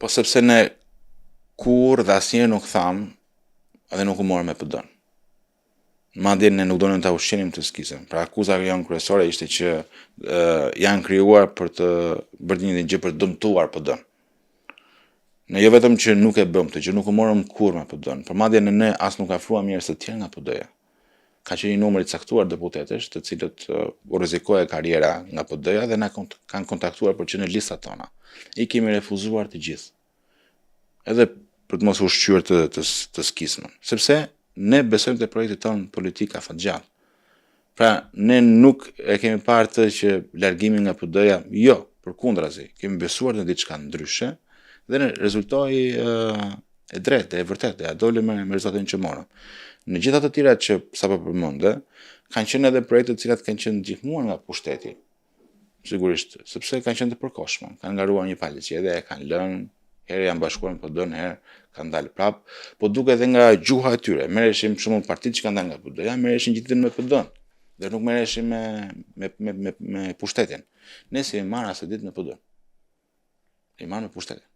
Po sepse ne kur dhe asnjëherë nuk tham dhe nuk u morëm me PD-n. Madje ne nuk donim ta ushqenim të skisën. Pra akuza jonë kryesore ishte që janë krijuar për të bërë një gjë për të dëmtuar PD-n. Ne jo vetëm që nuk e bëm të gjë, nuk u morëm kurrë me PD-n, por madje ne as nuk afruam njerëz të tjerë nga PD-ja. Ka qenë një numër i caktuar deputetësh, të cilët u rrezikohej karriera nga PD-ja dhe na kanë kontaktuar për që në listat tona. I kemi refuzuar të gjithë. Edhe për të mos ushqyer të skismën, sepse ne besojmë te projekti ton politik afatgjallë. Pra ne nuk e kemi parë të që largimi nga PD-ja, jo, përkundrazi, kemi besuar në diçka ndryshe dhe ne rezultoi e drejtë, e vërtetë, ja doli me rezultatin që morëm. Në gjitha të tjerat që sapo përmendë, kanë qenë edhe projekte të cilat kanë qenë ndihmuar nga pushteti. Sigurisht, sepse kanë qenë të përkohshme, kanë ngaruar një palë zgjedhje, e kanë lënë, herë janë bashkuar me PD-n, herë kanë dalë prap, po duke edhe nga gjuha e tyre, merreshin për shembull partitë që kanë dalë nga PD-ja, merreshin gjithë me PD-n dhe nuk merreshin me pushtetin. Ne si marr asë ditë me PD-n. I marr me pushtetin.